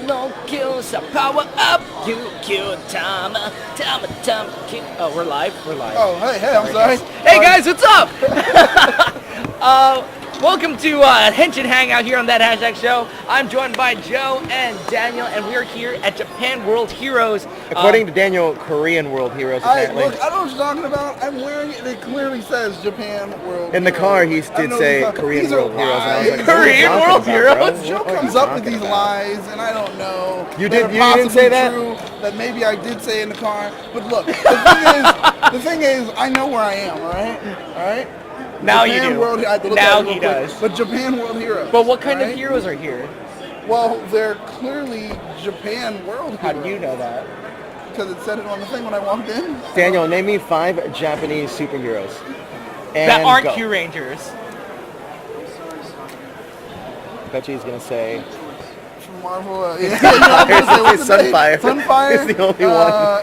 no kills, a power up, Q, Tama, Q. Oh, we're live? We're live. Oh, hey, I'm sorry. Hey guys, what's up? Welcome to Henshin Hangout here on That Hashtag Show. I'm joined by Joe and Daniel, and we're here at Japan World Heroes. According to Daniel, Korean World Heroes, apparently. Look, I don't know what you're talking about. I'm wearing it. It clearly says Japan World In the Heroes. car, he did say Korean World Heroes. And I was like, Korean World Heroes? Joe comes up with these lies, and I don't know. You They're didn't say that? True, that maybe I did say in the car. But look, the thing is, I know where I am, all right? Now Japan you do. World, I have to look Now at it real he quick. does. But Japan World Heroes. But what kind right? of heroes are here? Well, they're clearly Japan World Heroes. How do you know that? Because it said it on the thing when I walked in. Daniel, name me 5 Japanese superheroes. And That aren't go. Kyurangers. Bet you he's going to say... From Marvel, yeah. I was gonna say, what's the name? Sunfire. Sunfire. It's the only one.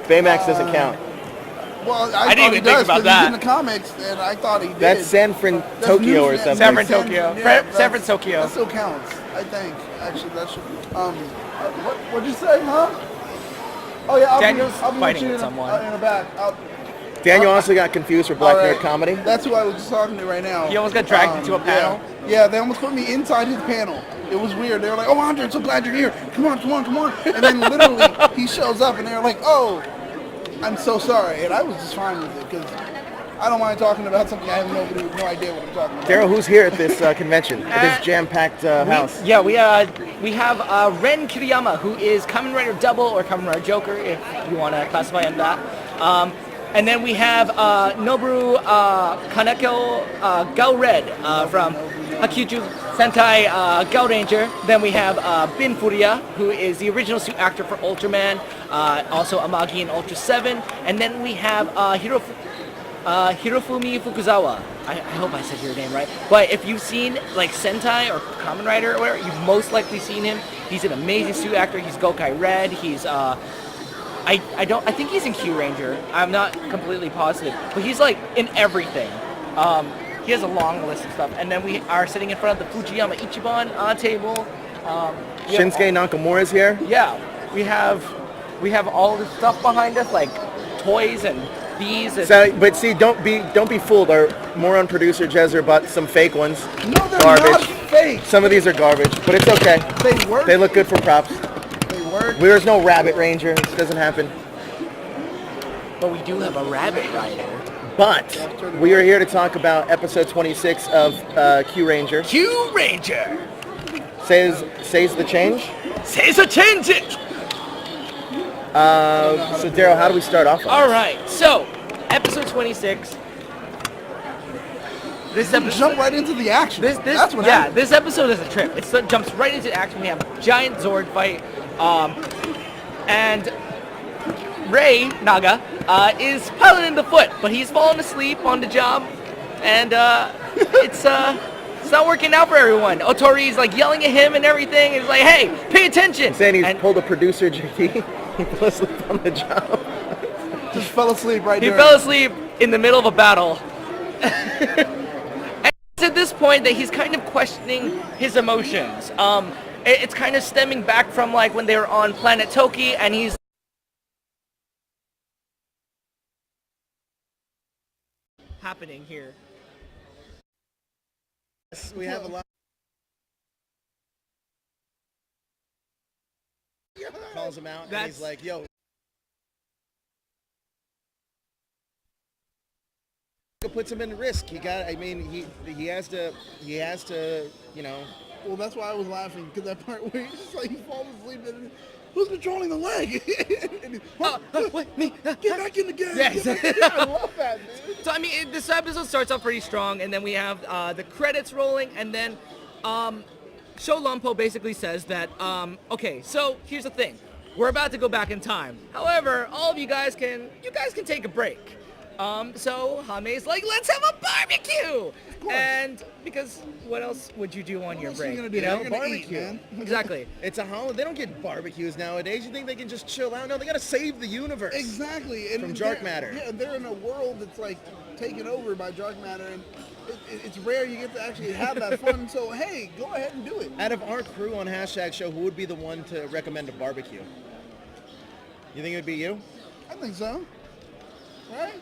Baymax doesn't count. Well, I didn't even think about that. He's in the comics, and I thought he did. That's San Fran Tokyo or something. San Fran Tokyo. San Fran Tokyo. That still counts, I think. Actually, that should. What'd you say, huh? Oh yeah, Daniel's I'll be fighting you with someone. in the back. Daniel also got confused for Black Nerd Comedy. That's who I was just talking to right now. He almost got dragged into a panel. Yeah, they almost put me inside his panel. It was weird. They were like, "Oh, Andre, I'm so glad you're here. Come on." And then literally, he shows up, and they're like, "Oh, I'm so sorry." And I was just fine with it because I don't mind talking about something I have no idea what I'm talking about. Darrel, who's here at this convention, at this jam-packed house? Yeah, we have Ren Kiriyama, who is Kamen Rider Double or Kamen Rider Joker, if you want to classify him that. And then we have Noboru Kaneko Gao Red from Uchu Sentai Kyuranger. Then we have Bin Furia, who is the original suit actor for Ultraman, also Amagi in Ultra 7. And then we have Hirofumi Fukuzawa. I hope I said your name right. But if you've seen like Sentai or Kamen Rider or whatever, you've most likely seen him. He's an amazing suit actor. He's Gokai Red. He's I think he's in Kyuranger. I'm not completely positive, but he's like in everything. He has a long list of stuff, and then we are sitting in front of the Fujiyama Ichiban table. Shinsuke Nakamura's here. Yeah, we have all this stuff behind us, like toys and bees. And But see, don't be fooled. Our moron producer Jezer bought some fake ones. No, they're Garbage. not fake. Some of these are garbage, but it's okay. They work. They look good for props. They work. There's no Rabbit Ranger. This doesn't happen. But we do have a Rabbit Rider. But we are here to talk about episode 26 of Kyuranger. Kyuranger! Says the change. Says a change it! So Darrel, how do we start off on All right, so episode 26. This episode Jump right into the action. That's what happened. This episode is a trip. It jumps right into action. We have a giant Zord fight, and Ray Naga is piloting the foot, but he's fallen asleep on the job, and it's not working out for everyone. Otori's like yelling at him and everything. He's like, "Hey, pay attention!" Saying he's pulled a producer JT. He fell asleep on the job. Just fell asleep right there. He fell asleep in the middle of a battle. And it's at this point that he's kind of questioning his emotions. It's kind of stemming back from like when they were on Planet Toki, and he's happening here. We have a lot. Calls him out, and he's like, "Yo." It puts him in risk. He has to, you know. Well, that's why I was laughing, because that part where he's just like, he falls asleep and who's controlling the leg? Me? Get back in the game. Yes. I love that, dude. So I mean, this episode starts off pretty strong, and then we have the credits rolling, and then Sholompo basically says that, okay, so here's the thing, we're about to go back in time. However, all of you guys can take a break. So Hame's like, let's have a barbecue, and because what else would you do on your break? What else are you gonna do? Barbecue. Man. Exactly. It's a holiday. They don't get barbecues nowadays. You think they can just chill out? No, they gotta save the universe. Exactly. And From dark matter. Yeah, they're in a world that's like taken over by dark matter, and it's rare you get to actually have that fun. So hey, go ahead and do it. Out of our crew on Hashtag Show, who would be the one to recommend a barbecue? You think it would be you? I think so. Right?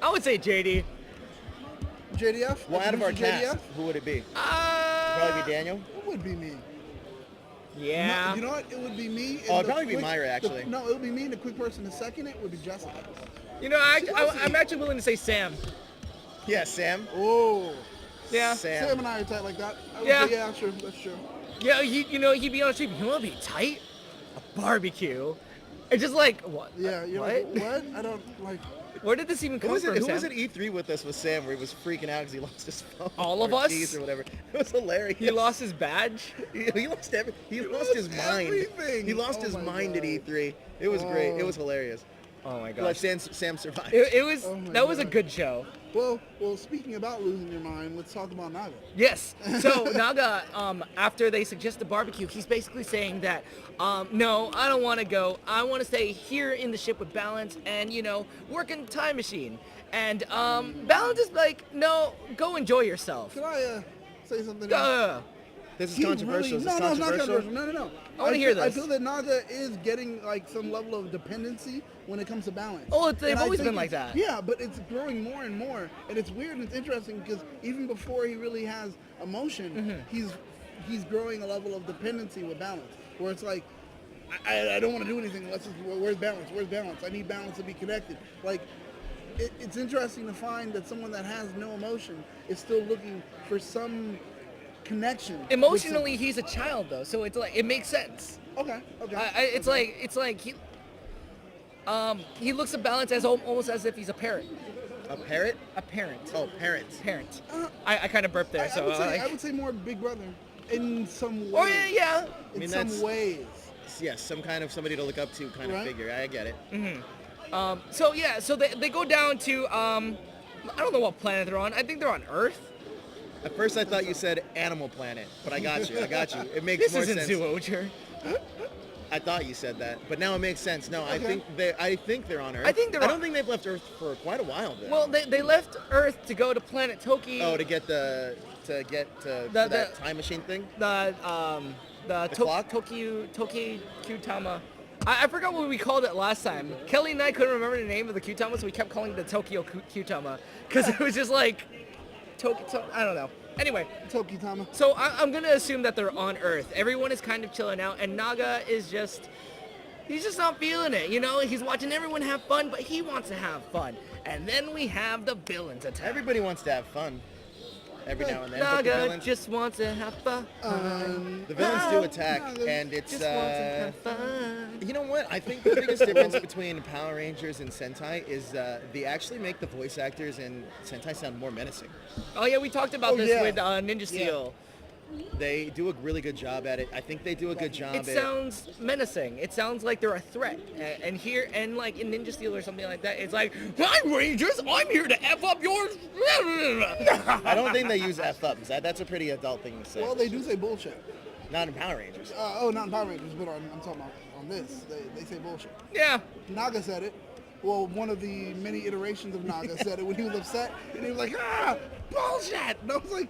I would say JD. JDF? Well, out of our JDF? cast, who would it be? Probably be Daniel. It would be me. Yeah. No, you know what? It would be me. Oh, it'd probably be Myra, actually. No, it would be me, and the quick person to second it would be Jessica. You know, I'm actually willing to say Sam. Yeah, Sam. Oh. Yeah. Sam and I are tight like that. I would Yeah. say, yeah, sure. That's true. Yeah, he'd be on the street. You want to be tight? A barbecue. It's just like, what? Yeah, you're what? like, what? I don't, like... Where did this even come Who was from, it? Who Sam? was at E3 with us with Sam, where he was freaking out because he lost his phone? All of or us? keys or whatever. It was hilarious. He lost his badge? He lost He lost his mind. everything. He lost Oh his my mind at God. E3. It was great. It was hilarious. Oh my But gosh. Sam survived. It was, Oh my that was a God. good show. Well, speaking about losing your mind, let's talk about Naga. Yes. So Naga, after they suggest the barbecue, he's basically saying that, no, I don't want to go. I want to stay here in the ship with Balance and, work in the time machine. And Balance is like, no, go enjoy yourself. Can I say something? This is He controversial. Really, Is no, this no, it's not controversial? controversial. No. I wanna hear this. I feel that Naga is getting like some level of dependency when it comes to balance. Oh, they've And I always think been like that. Yeah, but it's growing more and more, and it's weird and it's interesting because even before he really has emotion, he's growing a level of dependency with balance, where it's like, I don't want to do anything unless it's, where's balance? Where's balance? I need balance to be connected. Like, it's interesting to find that someone that has no emotion is still looking for some connection. Emotionally, he's a child though, so it's like it makes sense. Okay. It's like he looks at Balance as almost as if he's a parent. A parrot? A parent. Oh, parents. Parent. I kind of burped there, so I would say more big brother in some Oh way. yeah. In mean, some that's- ways. Yes, some kind of somebody to look up to kind of Right. figure. I get it. So they go down to I don't know what planet they're on. I think they're on Earth. At first I thought you said Animal Planet, but I got you. It makes This more isn't sense. Zoocher. I thought you said that, but now it makes sense. No, I Okay. think they're on Earth. I think they're I on- don't think they've left Earth for quite a while. Though. Well, they left Earth to go to planet Toki. to get to that time machine thing. The clock? Toki Tama. I forgot what we called it last time. Kelly and I couldn't remember the name of the Q-Tama, so we kept calling it the Tokyo Q-Tama because it was just like I don't know. Anyway, Toki Tama. so I'm gonna assume that they're on Earth. Everyone is kind of chilling out, and Naga is he's just not feeling it. He's watching everyone have fun, but he wants to have fun. And then we have the villains attack. Everybody wants to have fun every now and then. But the Naga villains, just wants to have fun. the villains do attack, Naga and it's Just wants to have fun. you know what? I think the biggest difference between Power Rangers and Sentai is they actually make the voice actors in Sentai sound more menacing. Oh yeah, we talked about this yeah. with Ninja Steel. They do a really good job at it. I think they do a good job It at sounds menacing. It sounds like they're a threat. And like in Ninja Steel or something like that, it's like, I'm Rangers, I'm here to F up yours. I don't think they use F-ups. That's a pretty adult thing to say. Well, they do say bullshit. Not in Power Rangers. Not in Power Rangers, but I'm talking about on this. They say bullshit. Yeah. Naga said it. Well, one of the many iterations of Naga said it when he was upset, and he was like, bullshit! And I was like,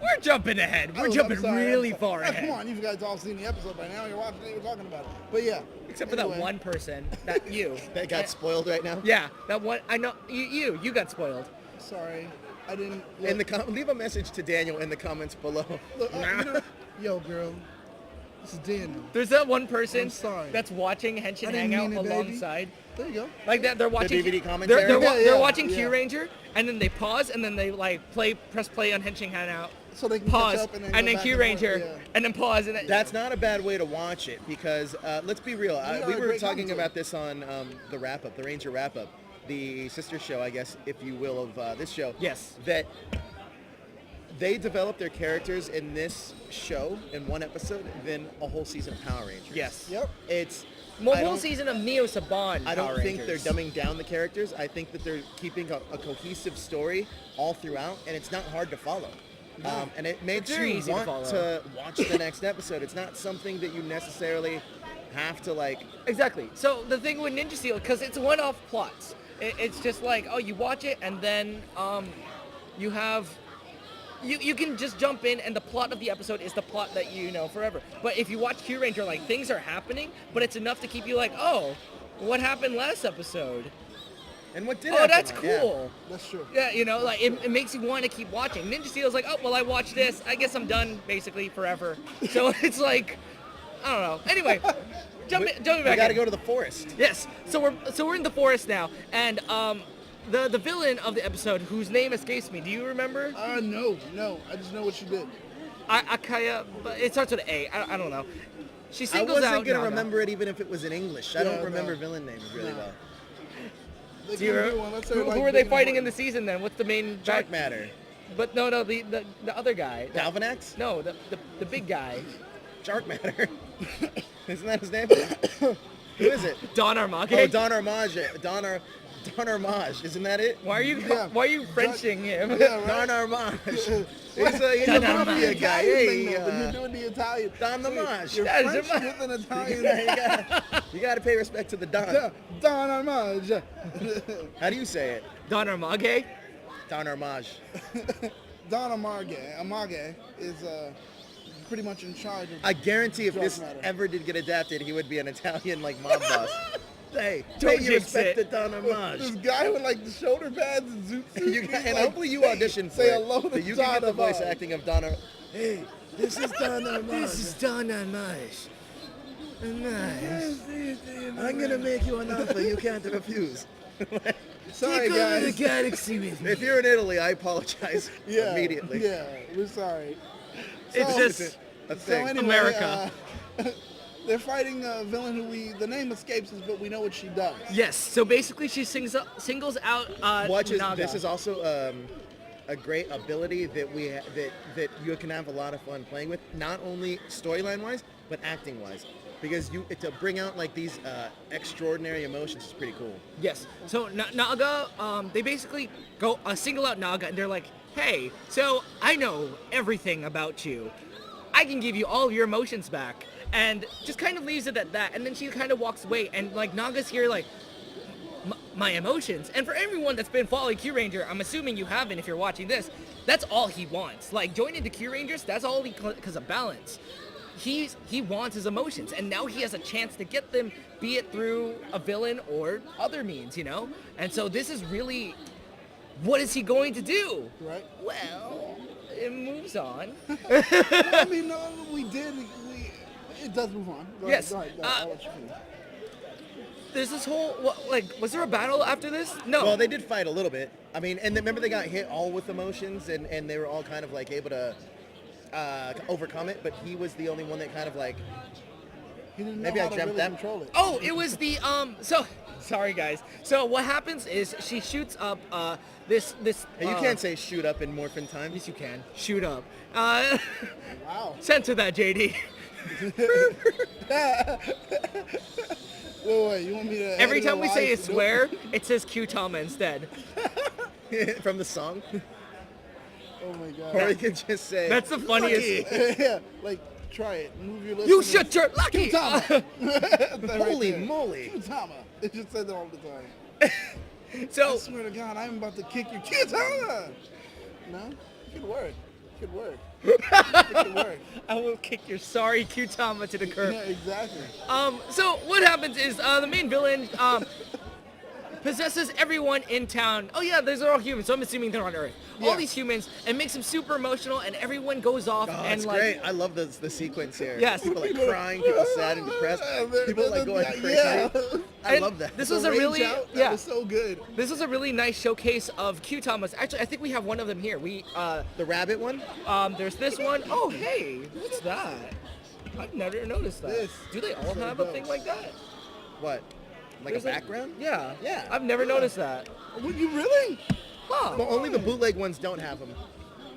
We're jumping ahead. We're I'm jumping sorry, really I'm far sorry. ahead. Come on, you guys all seen the episode by now. You're watching it, you're talking about it. But yeah. Except for anyway. that one person, that you. That got spoiled right now. Yeah, that one. I know you got spoiled. Sorry, I didn't. In the leave a message to Daniel in the comments below. Look, yo, girl, this is Daniel. There's that one person I'm sorry. that's watching I Henshin didn't Hangout mean it, baby. alongside. There you go. Like that, they're watching DVD commentary? They're watching yeah. Kyuranger, and then they pause, and then they like press play on Henshin Hangout, So they can pause, catch up and then and go then back and forth, Kyuranger, yeah. and then pause, and then That's not a bad way to watch it because let's be real. are We a were great talking commentary. about this on the wrap up, the Ranger wrap up, the sister show, I guess, if you will, of this show. Yes. That they developed their characters in this show in one episode than a whole season of Power Rangers. Yes. Yep. It's Well, I whole don't- season of Neo Saban. I don't Power think Rangers. they're dumbing down the characters. I think that they're keeping a cohesive story all throughout, and it's not hard to follow. And it makes very you easy to want follow. to watch the next episode. It's not something that you necessarily have to like. Exactly. So the thing with Ninja Steel, because it's one-off plots. It's just like, oh, you watch it and then you have. You can just jump in, and the plot of the episode is the plot that you know forever. But if you watch Kyuranger, like, things are happening, but it's enough to keep you like, oh, what happened last episode? And what did Oh, happen? that's cool. That's true. Yeah, you know, like, it makes you want to keep watching. Ninja Steel's like, oh, well, I watched this. I guess I'm done, basically, forever. So it's like, I don't know. Anyway, jumping back We gotta in. go to the forest. Yes. So we're in the forest now, and the villain of the episode, whose name escapes me. Do you remember? No. I just know what she did. Akaya, but it starts with an A. I don't know. She I singles wasn't out gonna Naga. remember it even if it was in English. I Yeah, don't remember no. villain names really No. well. They Do you couldn't re- do one unless who, they're, like, who are they big and fighting in the important. season then? What's the main Dark guy? Matter. But no, the other guy. Galvanax? No, the big guy. Dark Matter. Isn't that his name? Who is it? Don Armage. Oh, Don Armage. Don Armage. Isn't that it? Why are you Yeah. Frenching him? Yeah, right. Don Armage. He's a Don mafia Armage. guy. Italian thing, Hey, though, but you're doing the Italian. Don So Armage. You're That is French Armage. with an Italian. you gotta pay respect to the Don. Yeah, Don Armage. How do you say it? Don Armage. Don Armage. Don Amage is pretty much in charge of. I guarantee if Dark this Matter. ever did get adapted, he would be an Italian like mob boss. Hey, Don't pay your jinx respect to it. Don This Armage. guy with like the shoulder pads and zoot suit. You got, he's and like, hopefully you "Hey, audition for say it. hello to But you can get the Don voice Armage." acting of Don Armage. Hey, this is Don Armage. This is Don Armage. Nice. I'm gonna make you an offer you can't refuse. Sorry, Take over the guys. galaxy with me. If you're in Italy, I apologize Yeah, immediately. Yeah, we're sorry. It's So- just A So thing. anyway, America. They're fighting a villain who the name escapes us, but we know what she does. yes. So basically, she singles out Naga. This is also a great ability that that you can have a lot of fun playing with, not only storyline wise, but acting wise, because to bring out like these extraordinary emotions is pretty cool. Yes. So Naga, they basically go single out Naga, and they're like, "Hey, so I know everything about you. I can give you all your emotions back." And just kind of leaves it at that. And then she kind of walks away, and like Naga's here, like, my emotions. And for everyone that's been following Kyuranger, I'm assuming you haven't if you're watching this. That's all he wants. Like joining the Kyurangers, that's all because of balance. He wants his emotions, and now he has a chance to get them, be it through a villain or other means, you know. And so this is really, what is he going to do? Right? Well, it moves on. I mean, no, we did. It does move on. Go Yes. Ahead, go ahead. I'll let you finish. There's this whole, was there a battle after this? No. Well, they did fight a little bit. I mean, and remember they got hit all with emotions, and they were all kind of like able to overcome it. But he was the only one that kind of like. He didn't Maybe know I how to dreamt really that. control it. Oh, it was the so sorry guys. So what happens is she shoots up this And you can't say shoot up in Morphin time. yes you can shoot up. Wow. Censor that, JD. Wait, you want me to? Every edit it time we say a live? swear, it says Q Tama instead. From the song. Oh my Or god. you can just say. That's the funniest. Yeah, like try it. Move your lips. You and shut your lucky. Tama. Holy moly. Tama. It just says it all the time. I So swear to God, I'm about to kick your Tama. No, it could work. It could work. It could work. I will kick your sorry Q Tama to the curb. Yeah, exactly. So what happens is the main villain possesses everyone in town. Oh yeah, those are all humans, so I'm assuming they're on Earth. All Yeah. these humans, and makes them super emotional, and everyone goes off Oh, and it's like. great. I love the sequence here. Yes. People like crying, people sad and depressed, people like going crazy. Yeah. I And love that. This The was a rage really out, that yeah. was so good. This was a really nice showcase of Q Tamas. Actually, I think we have one of them here. We The rabbit one? there's this one. Oh hey, what's that? I've never noticed that. This Do they all so have a dope. thing like that? What? Like There's a background? Yeah. Yeah. I've never noticed that. Would you really? Huh. Well, only the bootleg ones don't have them.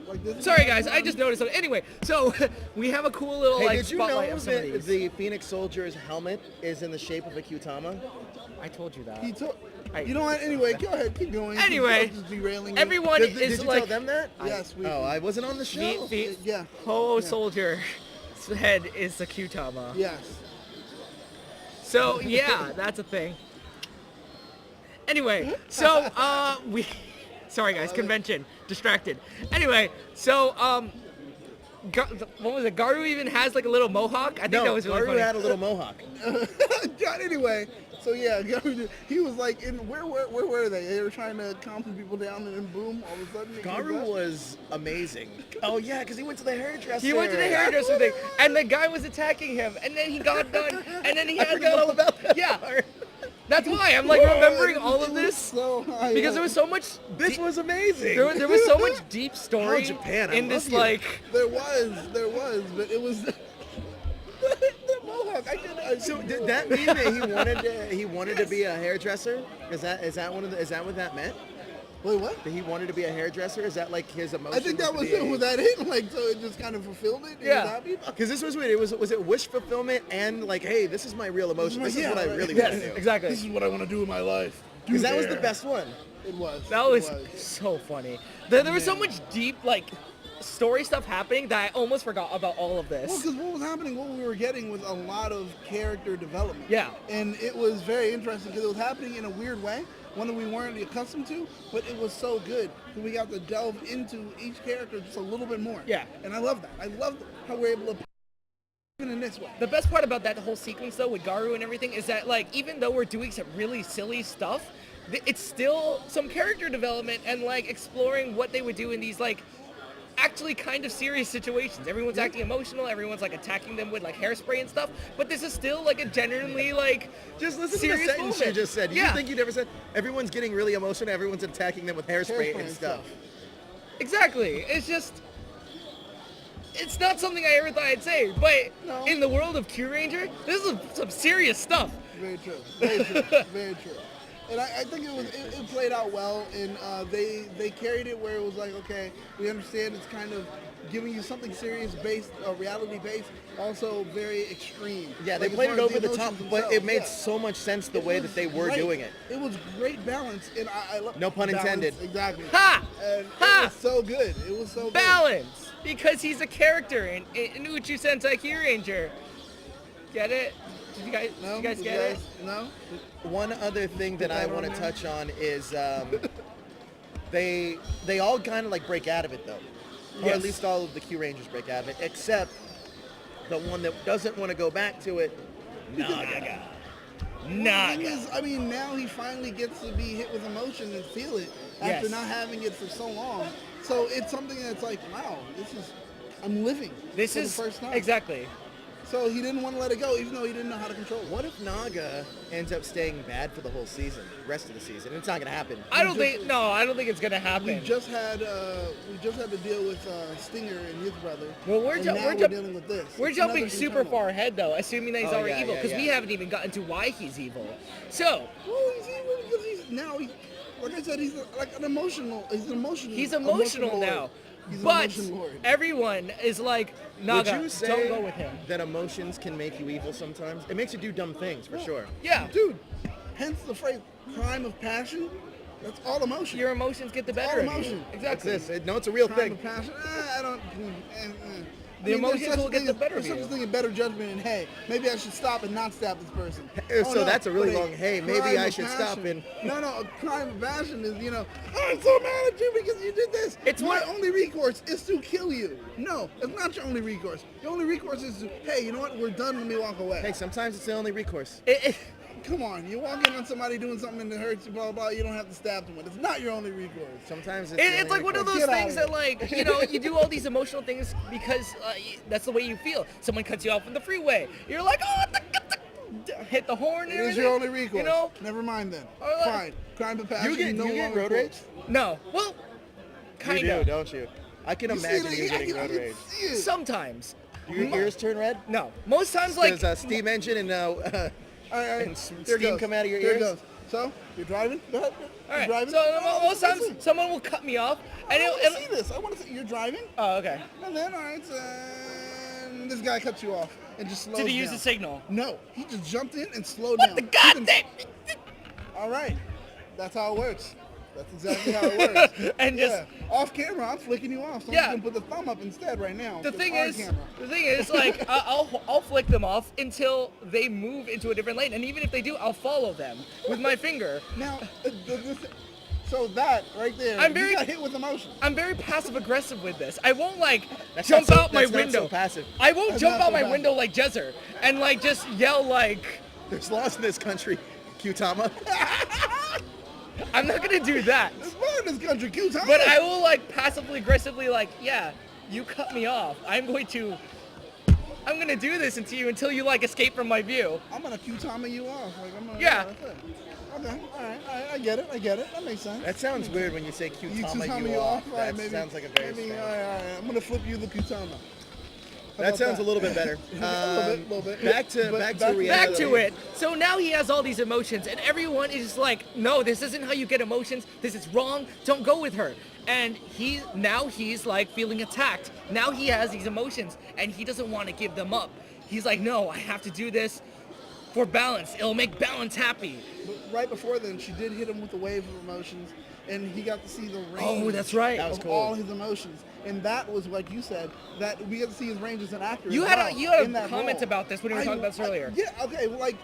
Like this? Sorry guys, I just noticed something. Anyway, so we have a cool little Hey, like did you know spotlight of some of that these. the Phoenix Soldier's helmet is in the shape of a Kyutama? I told you that. He took. I- You know what? Anyway, go ahead. Keep going. Anyway, Keep just derailing me. Everyone Did is you like tell them that? Yes, we. Oh, I wasn't on the show. Yeah. Ho Yeah. Soldier's head is the Q-Tama. Yes. So yeah, that's a thing. Anyway, so we. Sorry guys, convention, distracted. Anyway, so what was it? Garu even has like a little mohawk. I think that was really Garu funny. had a little mohawk. Anyway, so yeah, he was like, where were they? They were trying to calm some people down, and then boom, all of a sudden. Garu was amazing. Oh yeah, because he went to the hairdresser. He went to the hairdresser thing, and the guy was attacking him, and then he got done, and then he had forgot all about that Yeah, part. that's why I'm like remembering all of this So high because up. there was so much. This was amazing. There was so much deep story Oh, Japan, I in love this you. like. There was, but it was the mohawk. So did that mean that he wanted to be a hairdresser? Is that what that meant? Wait, what? That he wanted to be a hairdresser? Is that like his emotion? I think that was it. Was that it? Like, so it just kind of fulfilled it? He Yeah. was happy? Because this was weird. Was it wish fulfillment and like, hey, this is my real emotion. This is what I really want to Yes, do. exactly. This is what I want to do in my life. Because that was the best one. It was. That It was so funny. There was so much deep like story stuff happening that I almost forgot about all of Well, this. because what was happening, what we were getting was a lot of character development. Yeah. And it was very interesting because it was happening in a weird way, one that we weren't accustomed to, but it was so good that we got to delve into each character just a little bit more. Yeah. And I love that. I love how we're able to even in this way. The best part about that whole sequence though with Garu and everything is that like even though we're doing some really silly stuff, it's still some character development and like exploring what they would do in these like actually kind of serious situations. Everyone's acting emotional, everyone's like attacking them with like hairspray and stuff, but this is still like a genuinely like Just listen serious to the sentence moment. you just said. You Yeah. think you never said everyone's getting really emotional, everyone's attacking them with hairspray and stuff. Exactly. It's just it's not something I ever thought I'd say, but No. in the world of Kyuranger, this is some serious stuff. Very true. Very true. Very true. And I think it played out well, and they carried it where it was like, okay, we understand it's kind of giving you something serious based, reality based, also very extreme. Yeah, they Like, as played far it as over the top, emotions but themselves, it made yeah. so much sense the It way was that they were great. doing it. It was great balance, and I love No pun balance, intended. Exactly. Ha! And Ha! it was so good. It was so good. Balance! Because he's a character in Uchu Sentai Kyuranger. Get it? Did you guys, No, did you guys Did get it? No. One other thing that I that want on to there? touch on is they all kind of like break out of it though, or Yes. at least all of the Kyurangers break out of it, except the one that doesn't want to go back to it, Naga. The thing Naga. is, I mean, now he finally gets to be hit with emotion and feel it after Yes. not having it for so long. So it's something that's like, wow, I'm living. This for is the first time. exactly. So he didn't want to let it go, even though he didn't know how to control it. What if Naga ends up staying bad for the whole season, rest of the season? It's not gonna happen. I don't think it's gonna We happen. just had to deal with Stinger and his brother. Well, we're and ju- now we're we're ju- dealing with this. We're It's jumping another super internal. far ahead though, assuming that he's Oh, already yeah, evil, yeah, because we yeah. haven't even gotten to why he's evil. So Well, he's evil because like I said, he's like an emotional. He's an emotional. emotional now. Lord. He's an But emotion lord. everyone is like, Would Naga, you say don't go with him. that emotions can make you evil sometimes? It makes you do dumb things for sure. Yeah, Dude, hence the phrase "crime of passion." That's all emotion. your emotions get the all better of you. emotion. Exactly. That's this. No, it's a real crime thing. of passion. I don't. The emotions will get the better of There's such you. a thing as better judgment, and hey, maybe I should stop and not stab this person. So that's a really but long, hey, maybe crime I of should stop passion. and- No, a crime of passion is, I'm so mad at you because you did this. It's my what- only recourse is to kill you. No, it's not your only recourse. Your only recourse is to, hey, you know what? We're done. Let me walk away. Hey, sometimes it's the only recourse. Come on, you walk in on somebody doing something that hurts you, blah, blah, blah, you don't have to stab someone. It's not your only recourse. Sometimes it's the It's only like one of recourse. those Get out things of that, like, you do all these emotional things because that's the way you feel. Someone cuts you off on the freeway. You're like, oh, hit the horn and It is everything. your only recourse. You know? Never mind then. Or, Fine. Crime of passion. You get no longer road cool. rage? No. Well, You kind do, of. don't you? I can You see imagine it, you I getting can- I road can rage. see it. Sometimes. Do your ears turn red? No. Most times, like, Does a steam engine and All right, and here steam goes. come out of your Here ears? goes. So, you're driving? Go ahead. all You're right. driving? So most times, Listen. someone will cut me off, and I want it'll. to see this. I want to see. You're driving, Oh, okay. and then, all right, and this guy cuts you off and just slows Did he use down. the signal? No, he just jumped in and slowed What down. the goddamn? All right, that's how it works. That's exactly how it works. And just off camera, I'm flicking you off. So Yeah. you can put the thumb up instead right now. the It's thing on is, camera. like I'll flick them off until they move into a different lane, and even if they do, I'll follow them with my finger. Now, so that right there, you got hit with emotion. I'm very passive aggressive with this. I won't like That's jump not so- out my that's not window. so passive. I won't That's jump not out so my passive. window like Jezzer and like just yell like. There's laws in this country, Tama. I'm not gonna do that. It's fun in this country, cute time. But I will like passively aggressively like, yeah, you cut me off. I'm gonna do this until you like escape from my view. I'm gonna Q-Tama you off. Like, I'm gonna, Yeah. that's it. Okay, all right, I get it. That makes sense. That sounds weird when you say You Tama Q-Tama you off. All right, That maybe, sounds like a very maybe, strange. all right. I'm gonna flip you the Q-Tama. How That about sounds a little bit better. A little bit. Back to But back back- to reality. Back to it. So now he has all these emotions, and everyone is just like, no, this isn't how you get emotions. This is wrong. Don't go with her. And he's like feeling attacked. Now he has these emotions, and he doesn't want to give them up. He's like, no, I have to do this for balance. It'll make balance happy. But right before then, she did hit him with a wave of emotions, and he got to see the range. Oh, that's right. That was of cool. all his emotions, and that was like you said, that we got to see his range as an actor. You as had well, a in that comment role. about this when we were talking about this earlier. Yeah, okay, like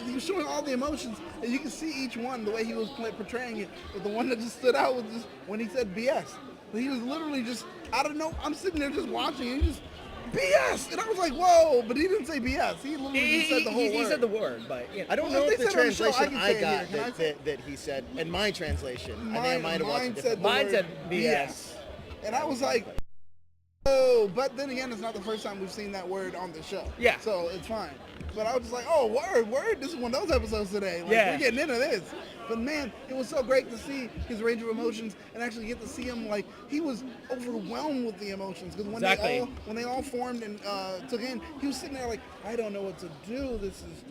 he was showing all the emotions, and you can see each one the way he was portraying it. But the one that just stood out was just when he said BS. He was literally just I'm sitting there just watching, and he just BS, and I was like, whoa! But he didn't say BS. He literally just said the whole word. He said the word, but you know. I don't Well, know if if they the said on the show, I translation can I say it got here. Can I say that he said in my translation. I think I Mine- might have watched mine it said different. the Mine word said BS. And I was like, oh, but then again, it's not the first time we've seen that word on the show. Yeah. So it's fine. But I was just like, oh, word. This is one of those episodes today. Like, Yeah. we're getting into this. But man, it was so great to see his range of emotions and actually get to see him like he was overwhelmed with the emotions because Exactly. when they all formed and took in, he was sitting there like, I don't know what to do. This is,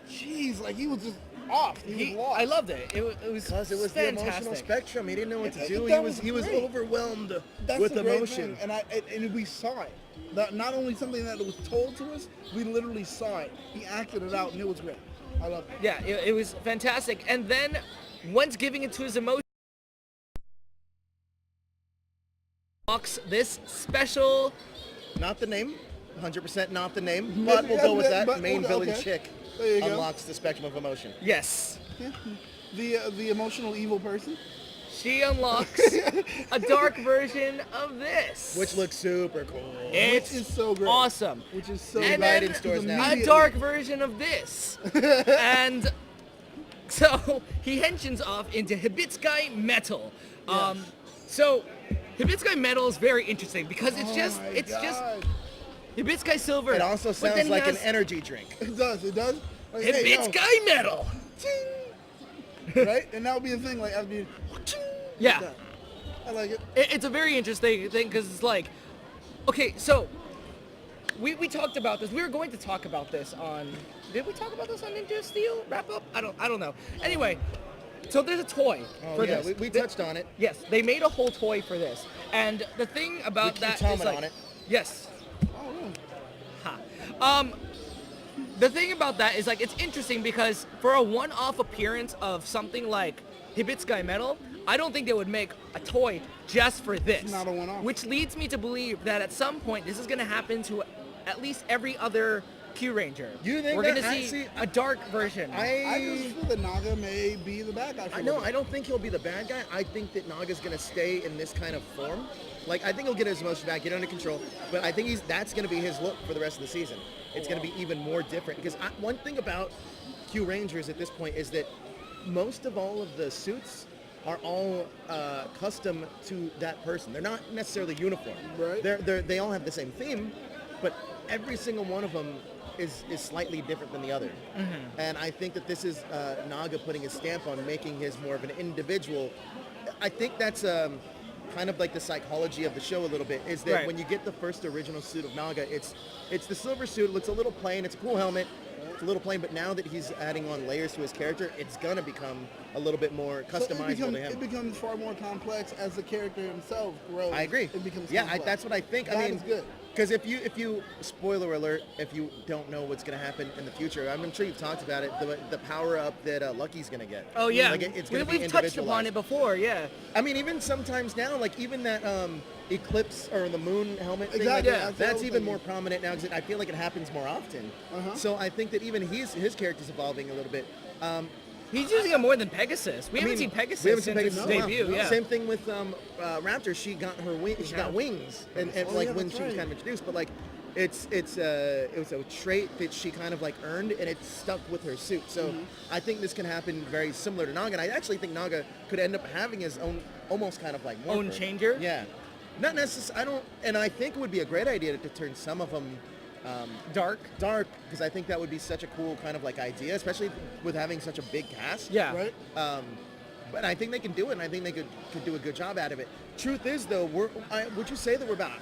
jeez, like he was just off. He was lost. I loved it. It was Because it was fantastic. the emotional spectrum. He didn't know what to do. That He was great. overwhelmed That's with the great emotion. thing. And we saw it. That not only something that was told to us, we literally saw it. He acted it out, and it was great. I love it. Yeah, it was fantastic. And then once giving it to his emotions, unlocks this special. Not the name. 100% not the name. But we'll go with that. But Main we'll- villain okay. chick There you go. unlocks the spectrum of emotion. Yes, Yeah. The emotional evil person. she unlocks a dark version of this, Which looks super cool. it's Which is so great. awesome. Which is so And right then in stores now. a immediately- dark version of this, and so he henshins off into Hebitsukai metal. So Hebitsukai metal is very interesting because it's just God. Hebitsukai silver. It also but sounds then he like an has energy drink. It does. Like, hey, yo, Hebitsukai metal. ting, right? And that would be the thing. Like I'd be, ting, Yeah. like that. I like it. It's a very interesting thing because it's like, okay, so we talked about this. We were going to talk about this on. Did we talk about this on Ninja Steel wrap up? I don't know. Anyway, so there's a toy for yeah, this. we touched on it. Yes, they made a whole toy for this, and the thing about With that is Tama like, on it. yes. Oh, really? Ha. The thing about that is like it's interesting because for a one-off appearance of something like Hebitsukai metal, I don't think they would make a toy just for this. Not a one-off. Which leads me to believe that at some point this is going to happen to at least every other Kyuranger. You think we're that- going to I see see- a dark version? I just feel that Naga may be the bad guy. For I a know. little I don't think he'll be the bad guy. I think that Naga's gonna stay in this kind of form. Like I think he'll get his emotions back, get under control. But I think that's gonna be his look for the rest of the season. It's gonna be even more different because one thing about Kyurangers at this point is that most of all of the suits are all custom to that person. They're not necessarily uniform. Right. They all have the same theme, but every single one of them is slightly different than the other. And I think that this is Naga putting his stamp on making his more of an individual. I think that's kind of like the psychology of the show a little bit, is that Right. when you get the first original suit of Naga, it's the silver suit. It looks a little plain. It's a cool helmet. It's a little plain, but now that he's adding on layers to his character, it's gonna become a little bit more So customizable to him. it becomes far more complex as the character himself grows. I agree. It becomes yeah, complex. that's what I think. That I mean, is good. Because if you spoiler alert, if you don't know what's going to happen in the future, I'm sure you've talked about it. The power up that Lucky's going to get. Oh yeah, like it's going to be we've touched upon individualized. it before. Yeah. I mean, even sometimes now, like even that eclipse or the moon helmet thing, Exactly, like, that's what I that's was even thinking. more prominent now because I feel like it happens more often. Uh-huh. So I think that even his character's evolving a little bit. He's using it more than Pegasus. We haven't seen Pegasus since his debut. No. Yeah. Same thing with Raptor. She got her she got wings, and like yeah, when that's she was right. kind of introduced, but like it was a trait that she kind of like earned, and it stuck with her suit. So I think this can happen very similar to Naga. And I actually think Naga could end up having his own, almost kind of like Own morpher. changer? Yeah, not necessarily. I don't, and I think it would be a great idea to turn some of them. Dark. Because I think that would be such a cool kind of like idea, especially with having such a big cast. Yeah. Right? But I think they can do it, and I think they could do a good job out of it. Truth is, though, would you say that we're about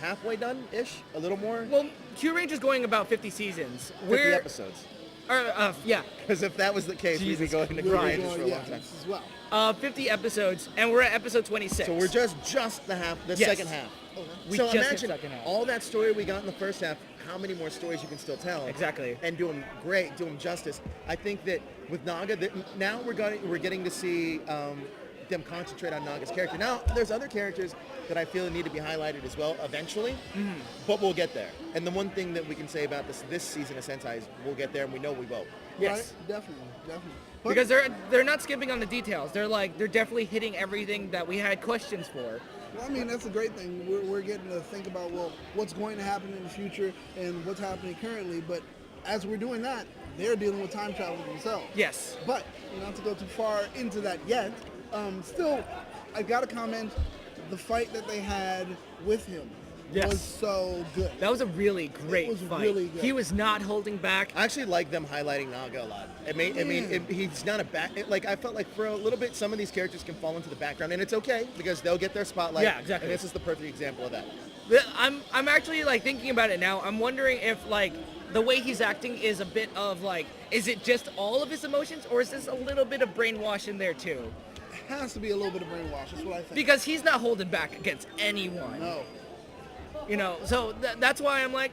halfway done-ish? A little more? Well, Kyuranger's going about 50 seasons. 50 episodes. Yeah. Because if that was the case, we'd be Jesus going to We're Kyurangers going- for a yeah, long time. this as well. 50 episodes, and we're at episode 26. So we're just the Yes. second half. We So just hit imagine second half. all that story we got in the first half, how many more stories you can still tell. Exactly. And do them great, do them justice. I think that with Naga, that now we're getting to see them concentrate on Naga's character. Now, there's other characters that I feel need to be highlighted as well eventually, but we'll get there. And the one thing that we can say about this season of Sentai is we'll get there, and we know we will. Yes. Right? Definitely. But Because they're not skipping on the details. They're definitely hitting everything that we had questions for. well, I mean, that's a great thing. We're getting to think about, well, what's going to happen in the future and what's happening currently. But as we're doing that, they're dealing with time travel themselves. Yes. But not to go too far into that yet, still, I got to comment, the fight that they had with him Yes. was so good. That was a really great was fight. really good. He was not holding back. I actually like them highlighting Naga a lot. He's not a like I felt like for a little bit some of these characters can fall into the background, and it's okay because they'll get their spotlight. Yeah, exactly. And this is the perfect example of that. I'm actually like thinking about it now. I'm wondering if like the way he's acting is a bit of like, is it just all of his emotions, or is this a little bit of brainwash in there too? It has to be a little bit of brainwash. That's what I think. Because he's not holding back against anyone. No. You know, so that's why I'm like,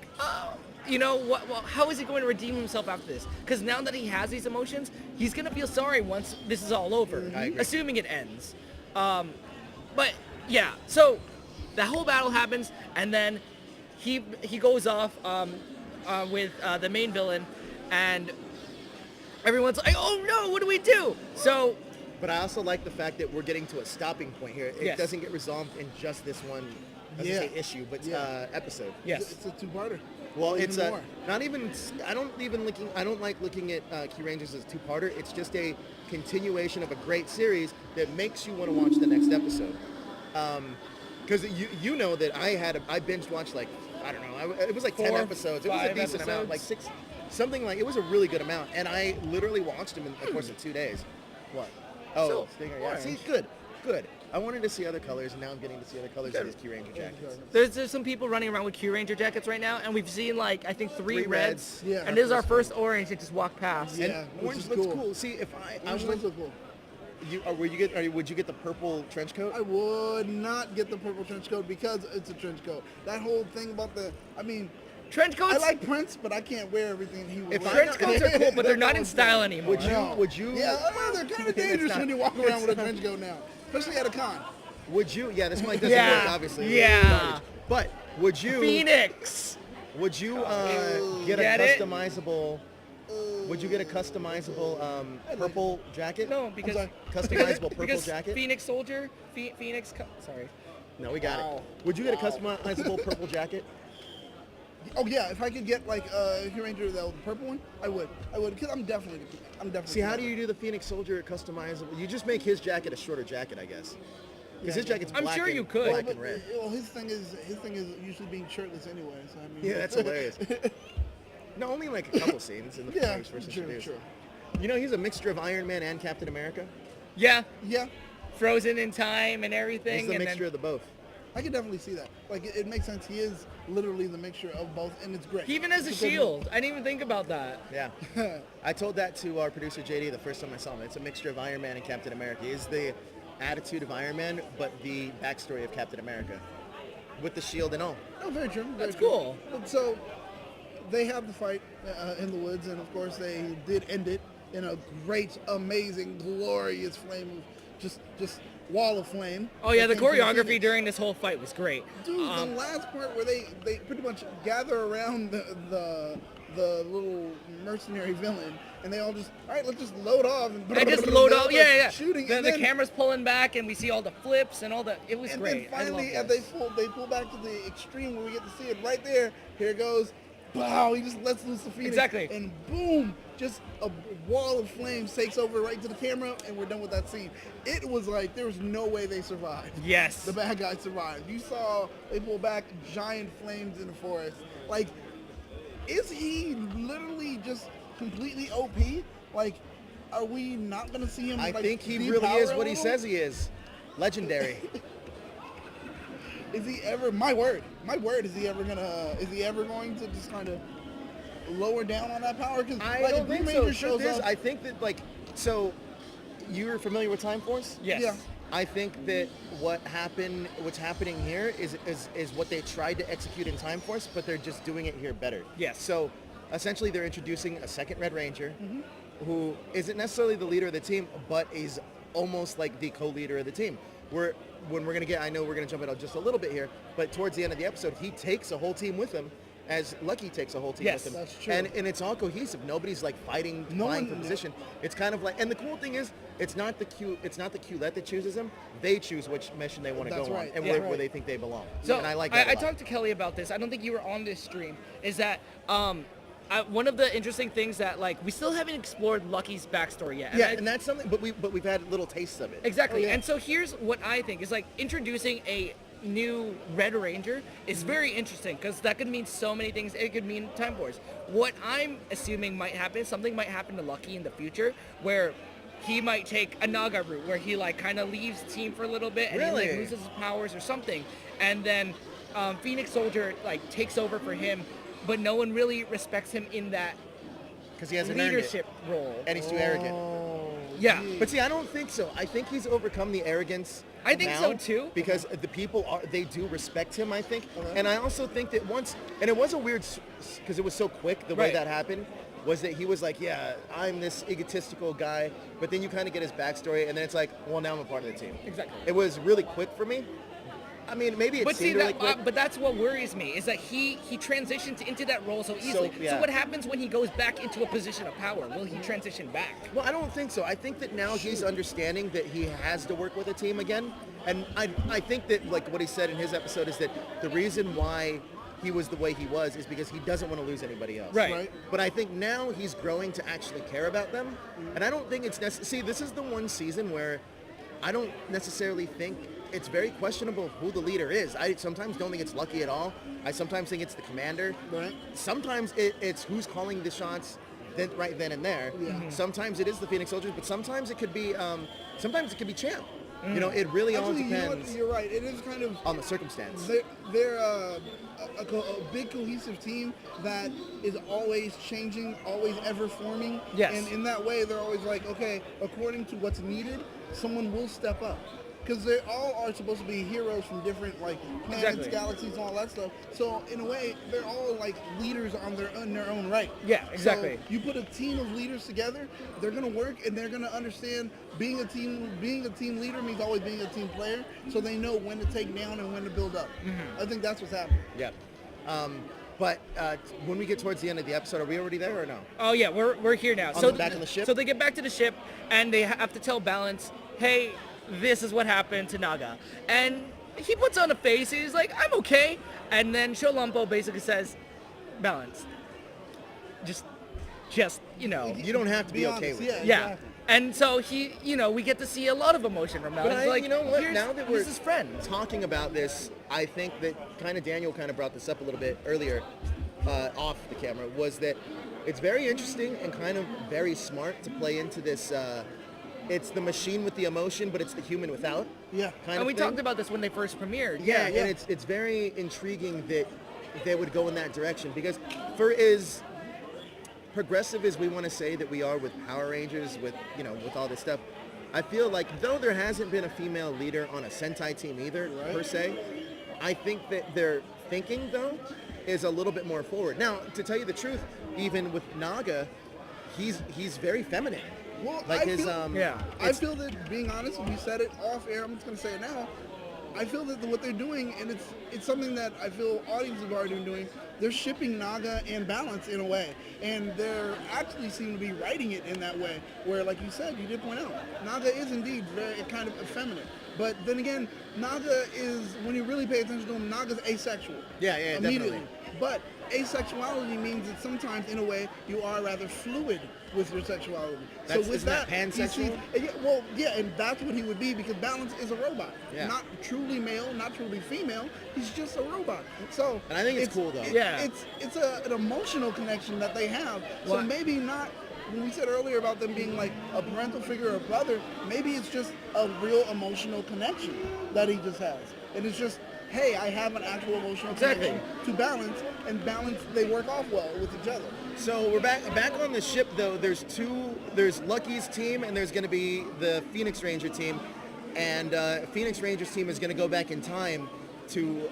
you know, well, how is he going to redeem himself after this? Because now that he has these emotions, he's going to feel sorry once this is all over, I agree. assuming it ends. But yeah, so the whole battle happens, and then he goes off with the main villain, and everyone's like, oh no, what do we do? So, But I also like the fact that we're getting to a stopping point here. It Yes. doesn't get resolved in just this one issue, but episode. yes. It's a two-parter. Well, Or it's even more. not even. I don't like looking at Kyurangers as a two-parter. It's just a continuation of a great series that makes you want to watch the next episode. Because you know that I binge watched like I don't know. It was like 10 4, episodes. It was a 5 decent amount, like episodes. 6, something like. It was a really good amount, and I literally watched them in the course of 2 days. What? Oh, So, Stinger. Yeah. orange. See, good. I wanted to see other colors, and now I'm getting to see other colors of these Kyuranger jackets. There's some people running around with Kyuranger jackets right now, and we've seen like I think three 3 reds. reds. Yeah. And this is our first orange that just walked past. Yeah. And which orange is looks cool. cool. See, if I Orange would, looks so cool. would you get the purple trench coat? I would not get the purple trench coat because it's a trench coat. That whole thing about Trench coats. I like Prince, but I can't wear everything he If wears. trench coats are cool, but they're not in style anymore. Would you? No. Would you? Yeah, well, they're kind of It's dangerous not- when you walk around with a it's not- trench coat now, especially at a con. Would you? Yeah, this mic doesn't Yeah, work, obviously. yeah. But would you? Phoenix. Would you get Get a it? customizable? Would you get a customizable purple jacket? No, because sorry. Customizable purple because jacket? Phoenix soldier, Phoenix. Sorry. No, we got Wow. it. Would you get a customizable purple jacket? Oh yeah, if I could get like Kyuranger, the purple one, I would, because I'm definitely. See, how do you do the Phoenix Soldier customizable? You just make his jacket a shorter jacket, I guess. Because his jacket's I'm black sure and, you could. black But, and red. well, his thing is usually being shirtless anyway. So I mean, Yeah, that's hilarious. No, only like a couple scenes in the Yeah, when he was first true, introduced. true. You know, he's a mixture of Iron Man and Captain America. Yeah, Yeah, frozen in time and everything. He's the and mixture then of the both. I can definitely see that. Like it makes sense. He is literally the mixture of both, and it's great. he even has a Because- shield. I didn't even think about that. Yeah. I told that to our producer JD the first time I saw him. It's a mixture of Iron Man and Captain America. He is the attitude of Iron Man, but the backstory of Captain America. with the shield and all. Oh, very true. Very That's true. cool. But so they have the fight in the woods, and of course they did end it in a great, amazing, glorious flame of just wall of flame. Oh yeah, the that came from choreography Phoenix. during this whole fight was great. Dude, the last part where they pretty much gather around the little mercenary villain, and they all just, all right, let's just load off. And I just load up, yeah. shooting. The, and the then, camera's pulling back, and we see all the flips and all the. It was and great. then finally, I and love they pull back to the extreme where we get to see it right there. Here it goes. Wow, he just lets loose the Phoenix. Exactly. And boom, just a wall of flames takes over right to the camera, and we're done with that scene. It was like there was no way they survived. Yes. The bad guys survived. You saw they pull back giant flames in the forest. Like, is he literally just completely OP? Like, are we not gonna see him? I like, think he depower really is a what he little? says he is. Legendary. Is he ever? My word, is he ever going to just kind of lower down on that power? Because I like, don't if Green think so. Ranger Truth shows is, up, I think that so you're familiar with Time Force? Yes. Yeah. I think that what's happening here is what they tried to execute in Time Force, but they're just doing it here better. Yes. So essentially they're introducing a second Red Ranger who isn't necessarily the leader of the team, but is almost like the co-leader of the team. I know we're going to jump it just a little bit here, but towards the end of the episode, he takes a whole team with him, as Lucky takes a whole team Yes, with him. that's true. And it's all cohesive. Nobody's like vying for position. It's kind of like, and the cool thing is, it's not the Qlet that chooses him. They choose which mission they want to That's go right, on and that's where right. they think they belong. So and I like that. I talked to Kelly about this. I don't think you were on this stream. Is that one of the interesting things that like we still haven't explored Lucky's backstory yet. Yeah, and that's something. But we've had little tastes of it. Exactly. Oh, yeah. And so here's what I think is like introducing a new Red Ranger is very interesting because that could mean so many things. It could mean Time Wars. What I'm assuming might happen, something might happen to Lucky in the future where he might take a Naga route where he like kind of leaves the team for a little bit and he Really? like loses his powers or something, and then Phoenix Soldier like takes over for him, but no one really respects him in that Because he hasn't earned it. leadership role. And he's too arrogant. Yeah. But see, I don't think so. I think he's overcome the arrogance. I think now so, too. Because the people they do respect him. I think, and I also think that and it was a weird because it was so quick the way Right. that happened. Was that he was like, yeah, I'm this egotistical guy, but then you kind of get his backstory, and then it's like, well, now I'm a part of the team. Exactly. It was really quick for me. I mean, maybe it But see, seemed really quick. but that's what worries me is that he transitions into that role so easily. So, yeah. what happens when he goes back into a position of power? Will he transition back? Well, I don't think so. I think that now he's understanding that he has to work with a team again. And I think that, like what he said in his episode, is that the reason why he was the way he was is because he doesn't want to lose anybody else. Right. But I think now he's growing to actually care about them. And I don't think it's necessary. See, this is the one season where I don't necessarily think it's very questionable who the leader is. I sometimes don't think it's Lucky at all. I sometimes think it's the commander. Right. Sometimes it's who's calling the shots right then and there. Yeah. Mhm. Sometimes it is the Phoenix Soldiers, but sometimes it could be Champ. You know, it really all Actually, you know depends what? You're right. It is kind of on the circumstance. they're a big cohesive team that is always changing, always ever forming. Yes. And in that way, they're always like, okay, according to what's needed, someone will step up. Because they all are supposed to be heroes from different like planets, Exactly. galaxies, and all that stuff. So in a way, they're all like leaders in their own right. Yeah, exactly. So you put a team of leaders together, they're gonna work and they're gonna understand being a team leader means always being a team player. So they know when to take down and when to build up. I think that's what's happening. Yeah. But when we get towards the end of the episode, are we already there or no? Oh yeah, we're here now. Back on the ship? So they get back to the ship and they have to tell Balance, hey, this is what happened to Naga. And he puts on a face, he's like, I'm okay. And then Sholampo basically says, Balance, just, You don't have to be okay honest, with yeah, it. yeah. exactly. And so we get to see a lot of emotion from Balance. But you know what? here's- Now that we're he's his friend. talking about this, I think that Daniel brought this up a little bit earlier, off the camera, was that it's very interesting and kind of very smart to play into this. It's the machine with the emotion, but it's the human without. Yeah. Kind And of we thing. talked about this when they first premiered. Yeah, and it's very intriguing that they would go in that direction, because for as progressive as we want to say that we are with Power Rangers, with all this stuff, I feel like though there hasn't been a female leader on a Sentai team either, per se, I think that their thinking, though, is a little bit more forward. Now, to tell you the truth, even with Naga, he's very feminine. Well, Like I his feel, Yeah. I feel that, being honest, and you said it off air, I'm just going to say it now, I feel that what they're doing, and it's something that I feel audiences have already been doing, they're shipping Naga and Balance in a way. And they're actually seem to be writing it in that way, where, like you said, you did point out, Naga is indeed very kind of effeminate. But then again, Naga is, when you really pay attention to him, Naga's asexual. Yeah, Immediately. definitely. But asexuality means that sometimes, in a way, you are rather fluid with your sexuality. That's- so with isn't that you see- pansexual? and that's what he would be, because Balance is a robot. Yeah. Not truly male, not truly female. He's just a robot. So And I think it's cool, though. Yeah. It's an emotional connection that they have. So What? maybe not. When we said earlier about them being like a parental figure or a brother, maybe it's just a real emotional connection that he just has. And it's just, hey, I have an actual emotional Exactly. connection to Balance, and Balance, they work off well with each other. So we're back on the ship, though. There's Lucky's team, and there's going to be the Phoenix Ranger team, and Phoenix Ranger's team is going to go back in time to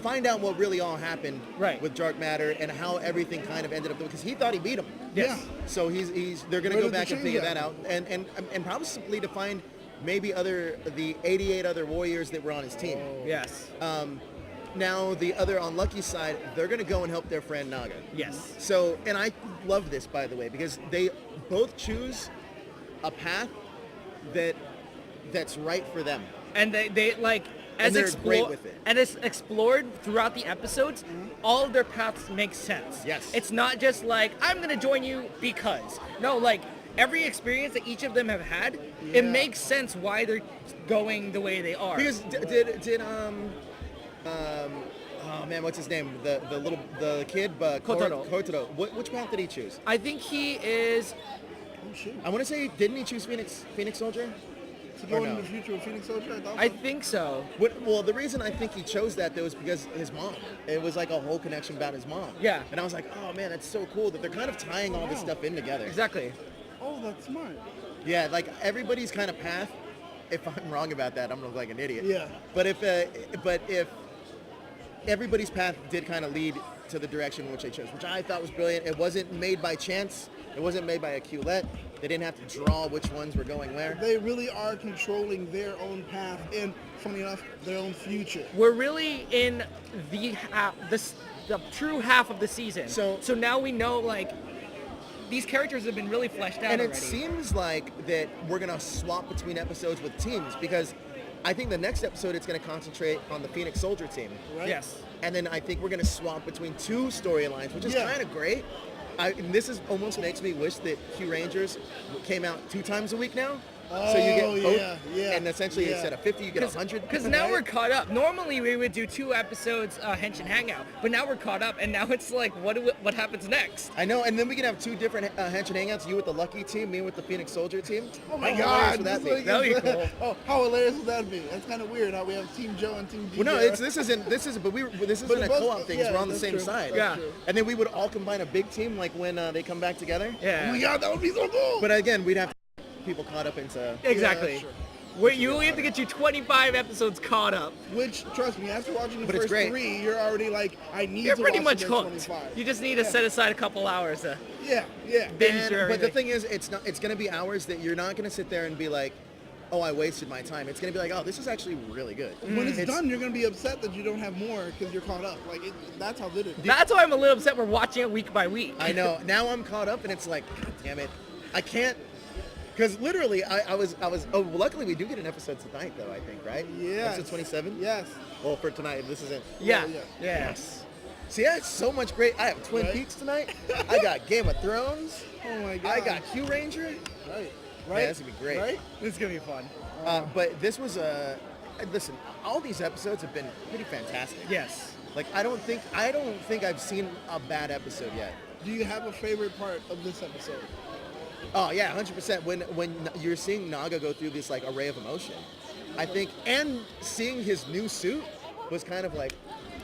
find out what really all happened Right. with Dark Matter and how everything kind of ended up, because he thought he beat him. Yes. So they're going to Where go did the back and change figure that happen? out, and possibly to find maybe the 88 other warriors that were on his team. Yes. Now the other on Lucky's side, they're going to go and help their friend Naga. Yes. So, and I love this, by the way, because they both choose a path that's right for them. And they like, as they're great with it. And it's explored throughout the episodes. All of their paths make sense. Yes. It's not just like, I'm gonna join you because. No, like every experience that each of them have had, it makes sense why they're going the way they are. Because did oh man, what's his name? The kid, Kotaro. Which path did he choose? I think he is. Oh shit. I want to say, didn't he choose Phoenix Soldier? To go Or into no? the future of Phoenix Soldier, I thought I so. think so. Well, the reason I think he chose that, though, is because his mom. It was like a whole connection about his mom. Yeah. And I was like, oh man, that's so cool that they're kind of tying all this stuff in together. Exactly. Oh, that's smart. Yeah, like everybody's kind of path. If I'm wrong about that, I'm gonna look like an idiot. Yeah. But if everybody's path did kind of lead to the direction in which they chose, which I thought was brilliant. It wasn't made by chance. It wasn't made by a Q-let. They didn't have to draw which ones were going where. They really are controlling their own path and, funny enough, their own future. We're really in the true half of the season. So now we know, like, these characters have been really fleshed out And already. it seems like that we're going to swap between episodes with teams, because I think the next episode it's going to concentrate on the Phoenix Soldier team. Right? Yes. And then I think we're going to swap between two storylines, which is Yeah. kind of great. And this is almost makes me wish that Kyurangers came out 2 times a week now. So you get Oh, both, yeah, and essentially yeah. instead of 50, you get 100. Because now Right? we're caught up. Normally we would do 2 episodes Henshin Hangout, but now we're caught up, and now it's like, what happens next? I know, and then we can have 2 different Henshin Hangouts, you with the Lucky team, me with the Phoenix Soldier team. Oh my How God! hilarious would that just be? like- That'd be cool. Oh, how hilarious would that be? That's kind of weird how we have Team Joe and Team G. Well, no, this isn't a co-op thing. yeah, We're on the that's same true. side. That's Yeah. true. And then we would all combine a big team, like when they come back together. Yeah. Oh my God, that would be so cool. But again, we'd have people caught up into. Exactly. Yeah, sure. You only have to get you 25 episodes caught up. Which, trust me, after watching the But it's first great. 3, you're already like, I need You're to pretty watch much the next hooked. 25. You just need to Yeah. set aside a couple hours to Yeah, yeah. binge And, or but the everything. thing is, it's going to be hours that you're not going to sit there and be like, oh, I wasted my time. It's going to be like, oh, this is actually really good. When it's done, you're going to be upset that you don't have more because you're caught up. Like, that's how good it is. That's why I'm a little upset we're watching it week by week. I know. Now I'm caught up, and it's like, God damn it, I can't. Because literally, I was. Oh, luckily we do get an episode tonight, though. I think, right? Yes. Episode 27. Yes. Well, for tonight, this isn't. Yeah. Yeah, Yeah. Yes. See, that's so much great. I have Twin Right? Peaks tonight. I got Game of Thrones. Oh my God. I got Kyuranger. Right. Yeah, Right. this would be great. Right? This is going to be fun. But this was listen. All these episodes have been pretty fantastic. Yes. Like I don't think I've seen a bad episode yet. Do you have a favorite part of this episode? Oh yeah, 100%. When you're seeing Naga go through this like array of emotion, I think, and seeing his new suit was kind of like,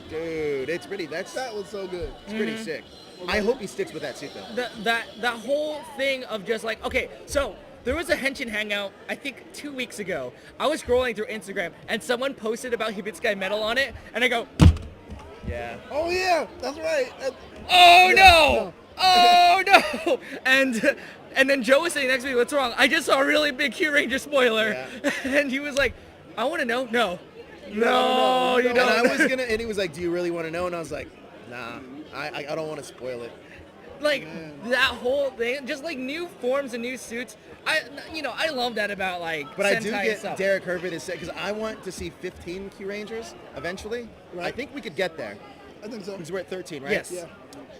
dude, it's pretty. That was so good. it's pretty sick. I hope he sticks with that suit though. That whole thing of just like, okay, so There was a Henshin Hangout, I think 2 weeks ago. I was scrolling through Instagram, and someone posted about Hebitsukai metal on it, and I go, Yeah. Oh yeah, that's right. oh Yeah, no! Oh no! And then Joe was sitting next to me, what's wrong? I just saw a really big Kyuranger spoiler. Yeah. And he was like, I want to know. No. No, you And I don't. was gonna, and he was like, "Do you really want to know?" And I was like, "Nah, I don't want to spoil it." Like that whole thing, just like new forms and new suits. I love that about like But I do Sentai get stuff. Derek Herbert is because I want to see 15 Kyurangers eventually. Right. I think we could get there I think so. because we're at 13, right? Yes.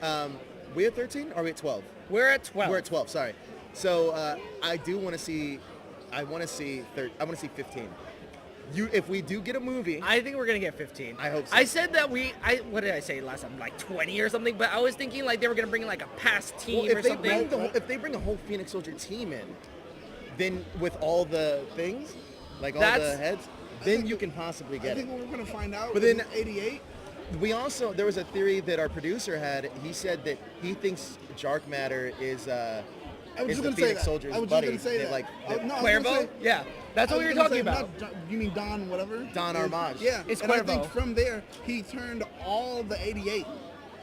Yeah. We at 13 or are we at 12? We're at 12. We're at 12. Sorry. So I do want to see. I want to see 15. If we do get a movie, I think we're gonna get 15. I hope so. I said that what did I say last time? Like 20 or something. But I was thinking like they were gonna bring like a past team well, or if they something. if they bring a whole Phoenix Soldier team in, then with all the things, like all That's- the heads, then you can possibly I get think it. what we're gonna find out. But is then- 88. We also there was a theory that our producer had. He said that he thinks Dark Matter is I was is just the gonna say Phoenix that. Soldier's I was just buddy. gonna say that, that. like I- that no, I was gonna Cuervo? say- Yeah, that's what I we were was gonna talking say, about. not Don- you mean Don whatever? Don Armage. Yeah, It's and I think Cuervo. from there he turned all of the 88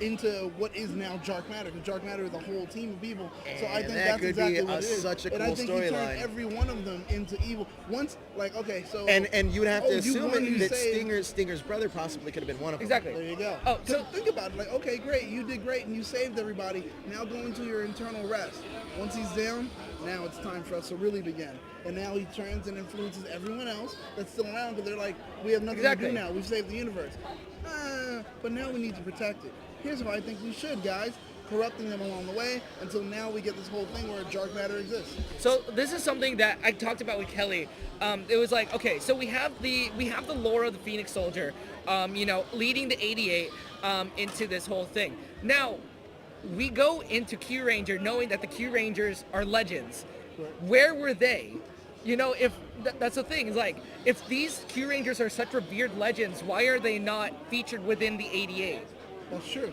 into what is now Dark Matter. Because Dark Matter is a whole team of people. So I And think that that's could exactly be what it is. such a and I cool think he storyline. turned every one of them into evil. Once, like, okay, so and you would have to you assume won, you that saved. Stinger's brother possibly could have been one of them. Exactly. There you go. Oh, so so- think about it. Like, okay, great, you did great, and you saved everybody. Now go into your internal rest. Once he's down, now it's time for us to really begin. And now he turns and influences everyone else that's still around because they're like, we have nothing Exactly. to do now. We've saved the universe. But now we need to protect it. Here's what I think we should, guys. Corrupting them along the way until now we get this whole thing where dark matter exists. So this is something that I talked about with Kelly. It was like, okay, so we have the lore of the Phoenix Soldier, leading the 88 into this whole thing. Now, we go into Kyuranger knowing that the Kyurangers are legends. Where were they? If that's the thing. Is like, if these Kyurangers are such revered legends, why are they not featured within the 88? That's true.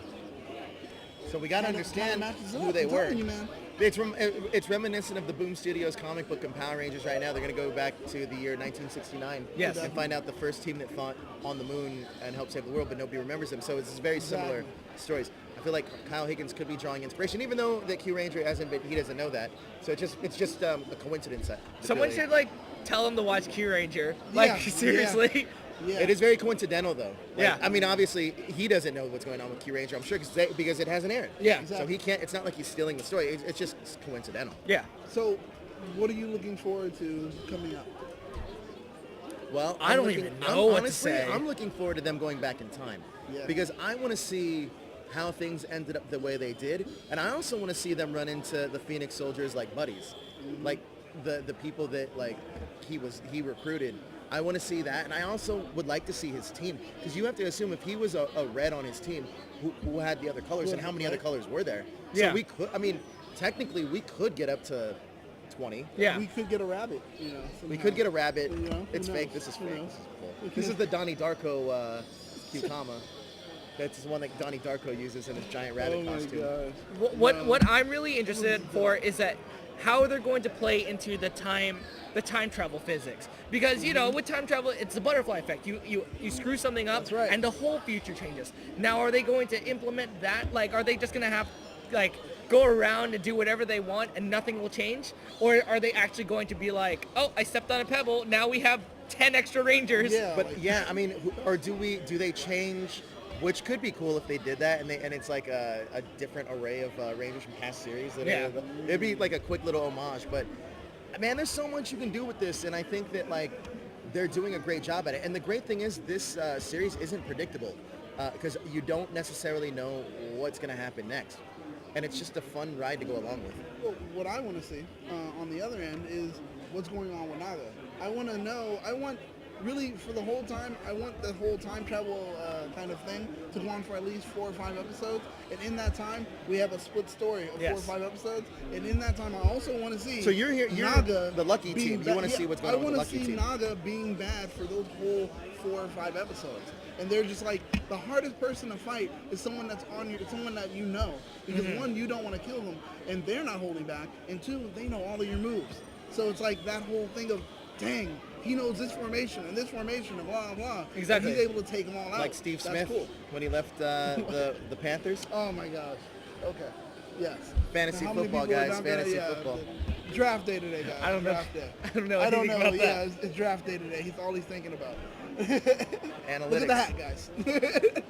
So we got to Kinda understand matches up, who they I'm were. telling you, man. It's reminiscent of the Boom Studios comic book and Power Rangers right now. They're going to go back to the year 1969 Yes. and find out the first team that fought on the moon and helped save the world, but nobody remembers them. So it's very similar stories. I feel like Kyle Higgins could be drawing inspiration, even though the Q Ranger hasn't been. He doesn't know that. So it's just a coincidence. Someone should tell him to watch Kyuranger. Yeah, Seriously. Yeah. It is very coincidental, though. Yeah. I mean, obviously, he doesn't know what's going on with Q Ranger. I'm sure because it hasn't aired. Yeah. So he can't. It's not like he's stealing the story. It's just coincidental. Yeah. So, what are you looking forward to coming up? Well, I don't even know what to honestly, say. I'm looking forward to them going back in time. Yeah. Because I want to see how things ended up the way they did, and I also want to see them run into the Phoenix Soldiers like buddies, like the people that he recruited. I want to see that, and I also would like to see his team, because you have to assume if he was a red on his team, who had the other colors, and how many other colors were there? Yeah. So we could, technically we could get up to 20. Yeah. We could get a rabbit, We could get a rabbit. Who It's knows? fake. This is Who fake. knows? This is cool. This is the Donnie Darko Tama. That's the one that Donnie Darko uses in his giant rabbit Oh my costume. gosh. What I'm really interested for is that how they're going to play into the time travel physics, because with time travel it's the butterfly effect. You screw something up, That's right. and the whole future changes. Now, are they going to implement that? Like, are they just going to have go around and do whatever they want and nothing will change, or are they actually going to be like, oh, I stepped on a pebble, now we have 10 extra Rangers? Yeah. But yeah, I mean, or do they change? Which could be cool if they did that, and it's like a different array of Rangers from past series. It'd be like a quick little homage. But man, there's so much you can do with this, and I think that they're doing a great job at it. And the great thing is this series isn't predictable because you don't necessarily know what's going to happen next, and it's just a fun ride to go along with. Well, what I want to see on the other end is what's going on with Naga. I want to know. Really, for the whole time, I want the whole time travel kind of thing to go on for at least 4 or 5 episodes. And in that time, we have a split story of 4 or 5 episodes. And in that time, I also want to see. So you're here. You're Naga the lucky being team. You bad. want to see what's going on with the lucky team. I want to see Naga being bad for those whole 4 or 5 episodes. And they're just like, the hardest person to fight is someone that's someone that you know. Because one, you don't want to kill them, and they're not holding back. And two, they know all of your moves. So it's like that whole thing of, dang, he knows this formation and blah, blah, blah. Exactly. And he's able to take them all out. Like Steve That's Smith cool. when he left the Panthers. Oh my gosh. Okay. Yes. Fantasy Now, how many football, people are guys. not gonna- Fantasy yeah, football. Draft day today, guys. I don't know. Draft day. I don't know I don't anything know. about Yeah, that. it's draft day today. He's all he's thinking about. Analytics. Look at the hat, guys.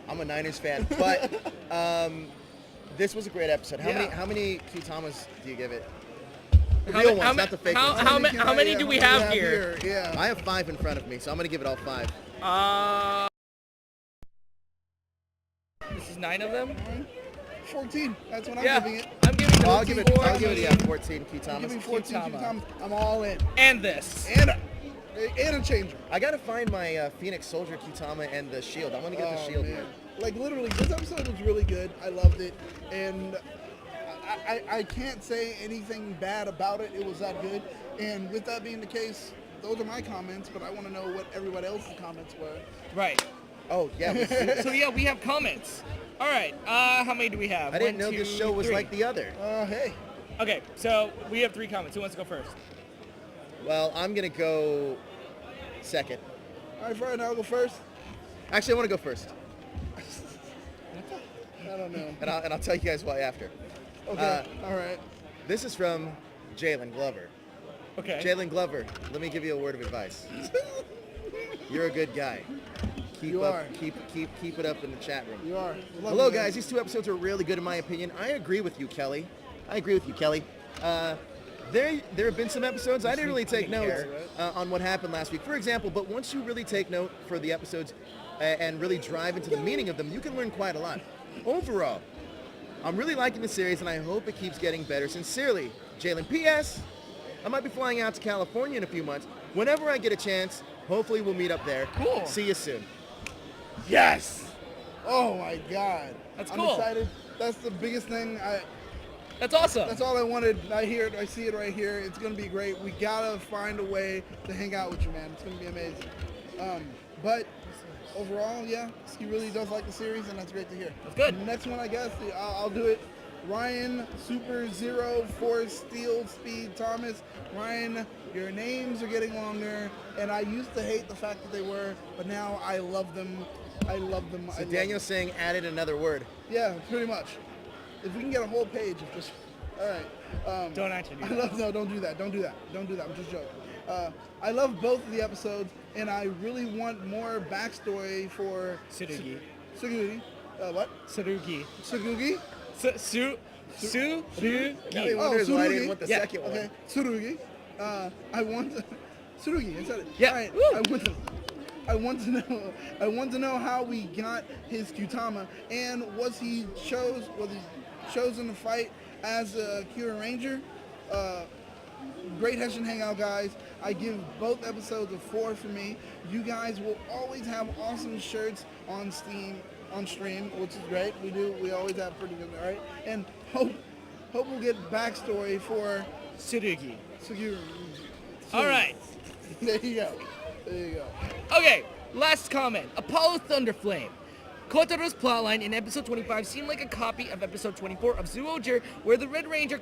I'm a Niners fan, but this was a great episode. Yeah. How many Q-Tamas do you give it? The How real ma- ones, how ma- not the fake how- ones. how many do we have here? Yeah. I have 5 in front of me, so I'm gonna give it all 5. This is 9 of them. 14. That's what I'm Yeah, giving it. I'm giving it. I'll give it 14 Give Q-Tamas. me 14 Q-Tama. Q-Tamas. I'm all in. And this. And a changer. I gotta find my Phoenix Soldier Q-Tama and the shield. I want to get the shield. Man. Like literally, this episode was really good. I loved it, and I can't say anything bad about it. It was that good. And with that being the case, those are my comments. But I want to know what everybody else's comments were. Right. Oh yeah. So yeah, we have comments. All right. How many do we have? I didn't 1, know 2, this show was 3. like the other. Hey. Okay, so we have 3 comments. Who wants to go first? Well, I'm gonna go second. All right, Fred, I'll go first. Actually, I want to go first, I don't know. and I'll tell you guys why after. Okay. All right. This is from Jalen Glover. Okay. Jalen Glover, let me give you a word of advice. You're a good guy. Keep You up, are. keep it up in the chat room. You are. Love Hello, you, man. guys. These 2 episodes are really good in my opinion. I agree with you, Kelly. There have been some episodes I didn't really take notes on what happened last week, for example. But once you really take note for the episodes and really drive into the meaning of them, you can learn quite a lot. Overall, I'm really liking the series, and I hope it keeps getting better. Sincerely, Jalen. P.S. I might be flying out to California in a few months. Whenever I get a chance, hopefully we'll meet up there. Cool. See you soon. Yes. Oh my God. That's I'm cool. excited. That's the biggest thing. That's awesome. That's all I wanted. I hear it. I see it right here. It's gonna be great. We gotta find a way to hang out with you, man. It's gonna be amazing. But overall, yeah, he really does like the series, and that's great to hear. That's good. Next one, I guess, I'll do it. Ryan Super Zero Force Steel Speed Thomas. Ryan, your names are getting longer, and I used to hate the fact that they were, but now I love them. I love them. So Daniel's saying added another word. Yeah, pretty much. If we can get a whole page of just, all right. Don't actually do I that. love, no, don't do that. Don't do that. Don't do that. I'm just joking. I love both of the episodes, and I really want more backstory for Tsurugi. Sugugi. What? Tsurugi. Sugugi? Tsurugi. Kelly wonders why I didn't Tsurugi. want the Yeah. second one. Okay, Tsurugi. I want Tsurugi. I said it. Yeah. All right. Woo. I want to know how we got his Kyutama, and was he chosen to fight as a Kyuranger? Great Henshin Hangout, guys. I give both episodes a 4 for me. You guys will always have awesome shirts on stream, which is great. We always have pretty good, all right? And hope we'll get backstory for Tsurugi. Suguru. All right. There you go. Okay, last comment. Apollo Thunderflame. Kotaro's plotline in episode 25 seemed like a copy of episode 24 of Zyuohger, where the Red Ranger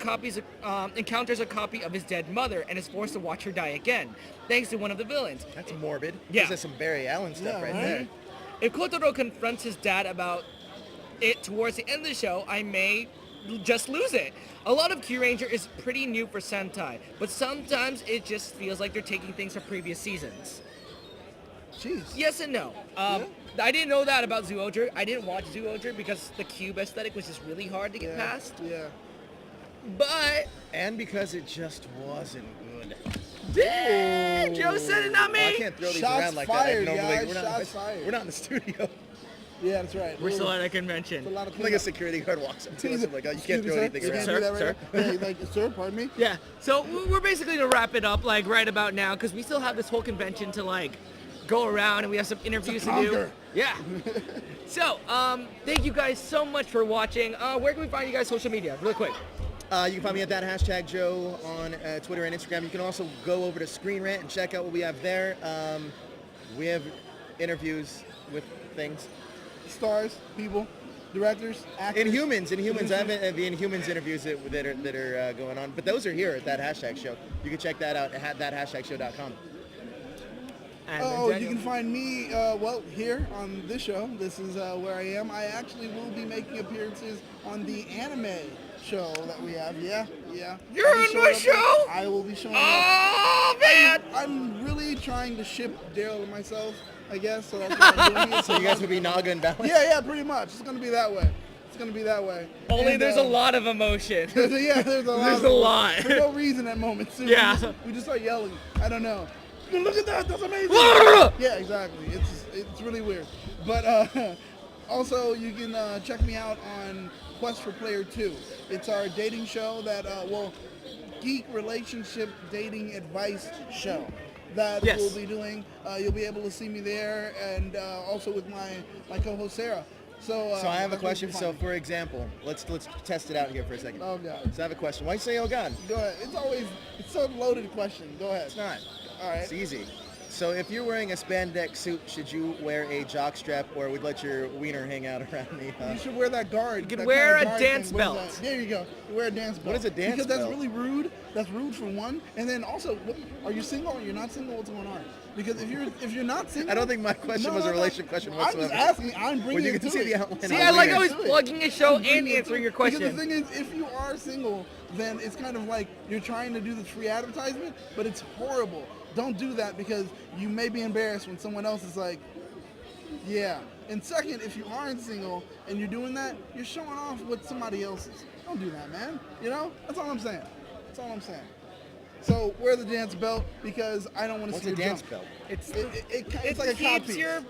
encounters a copy of his dead mother and is forced to watch her die again, thanks to one of the villains. That's morbid. Yeah. This is some Barry Allen stuff Yeah, right right? there. If Kotaro confronts his dad about it towards the end of the show, I may just lose it. A lot of Kyuranger is pretty new for Sentai, but sometimes it just feels like they're taking things from previous seasons. Jeez. Yes and no. I didn't know that about Zyuohger. I didn't watch Zyuohger because the cube aesthetic was just really hard to get past. Yeah. But And because it just wasn't good. damn, Joe said it, not me. I can't throw these Shots around like fired, that. Normally, guys. Shots fired. We're not in the studio. Yeah, that's right. We're still at a It's a convention. lot of Like a security guard walks up to us and like, oh, you can't Excuse me, throw sir. anything You around. can't do that Sir, right now? Yeah, sir, pardon me. Yeah. So we're basically gonna wrap it up like right about now because we still have this whole convention to like go around and we have some interviews to do. conquer. Yeah. So thank you guys so much for watching. Where can we find you guys social media? Really quick. You can find me at that hashtag Joe on Twitter and Instagram. You can also go over to Screen Rant and check out what we have there. We have interviews with things. Stars, people. directors, actors. Inhumans. I producers. have the Inhumans interviews that are going on, but those are here at that hashtag show. You can check that out at thathashtagshow.com. And Oh, then you can find me, here on this show. This is where I am. I actually will be making appearances on the anime show that we have. Yeah. You're I'll be on showing my up show? there. I will be showing up. Oh man! I'm really trying to ship Darrel and myself, I guess. So that's what I'm doing. So you guys would be Naga and Balance? Yeah, pretty much. It's gonna be that way. Only And, there's a lot of emotion. there's a lot. There's a lot. For no reason at moments. Too. Yeah. We just start yelling. I don't know. Look at that. That's amazing. Yeah, exactly. It's really weird. But also, you can check me out on Quest for Player 2. It's our dating show that, geek relationship dating advice show that Yes. we'll be doing. You'll be able to see me there, and also with my co-host Sarah. So So I have a that's question. gonna So be fun. for example, let's test it out here for a second. Oh God. So I have a question. Why you say oh God? Go ahead. It's so loaded question. Go ahead. It's not. All right. It's easy. So if you're wearing a spandex suit, should you wear a jock strap or would let your wiener hang out around the... You should wear that guard. You could that wear kind of a guard dance thing. What is belt. that? There you go. You wear a dance belt. What is a dance Because belt? that's really rude. That's rude for one. And then also, are you single or you're not single? What's going on? Because if you're not single, I don't think my question was a relationship question I'm whatsoever. just asking. I'm bringing Well, you it can to see it. the outline. See, I'm I like weird. always plugging a show I'm bringing and it to answering it. your question. Because the thing is, if you are single, then it's kind of like you're trying to do this free advertisement, but it's horrible. Don't do that because you may be embarrassed when someone else is like, yeah. And second, if you aren't single and you're doing that, you're showing off what somebody else is. Don't do that, man. You know? That's all I'm saying. So wear the dance belt because I don't want to What's see a your dance jump. belt? It's like a cod keeps piece. your-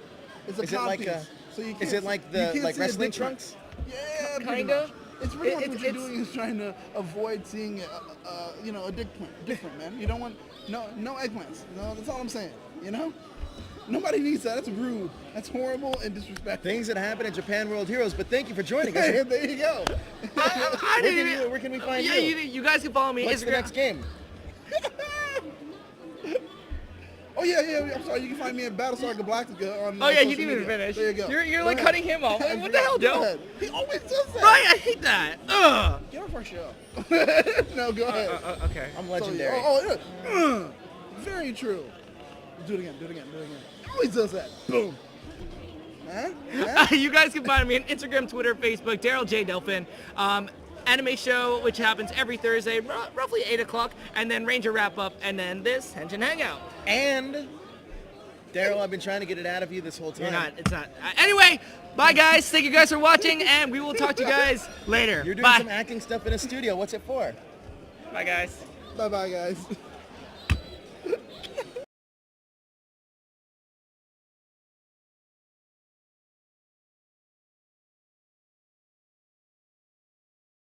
It's a Is it cod like piece. a? So you Is can't it like you the can't like see a wrestling dick trunks? Yeah, pretty Kinda. much. It's pretty much what It's- you're it's- doing is trying to avoid seeing, a dick print. Different, man. You don't want no eggplants. No, that's all I'm saying. You know, nobody needs that. That's rude. That's horrible and disrespectful. Things that happen in Japan World Heroes. But thank you for joining us. There you go. Where can we find Yeah, you? you guys can follow me. What's the Instagram. next game? Oh yeah. I'm sorry. You can find me at Battlestar Galactica on. Oh yeah, social you didn't even media. finish. There you go. You're Go like ahead. cutting him off. I What the hell, forgot. Go Joe? ahead. He always does that. Right, I hate that. Ugh. Get off our show. No, go ahead. Okay. I'm So, legendary. yeah. Very true. Do it again. He always does that. Boom. Huh? You guys can find me on Instagram, Twitter, Facebook, Darrel J. Delphin. Anime show, which happens every Thursday, roughly 8 o'clock, and then Ranger wrap-up, and then this Henshin Hangout. And Darrel, I've been trying to get it out of you this whole time. It's not. Anyway, bye guys. Thank you guys for watching, and we will talk to you guys later. You're doing Bye. some acting stuff in a studio. What's it for? Bye guys. Bye, guys.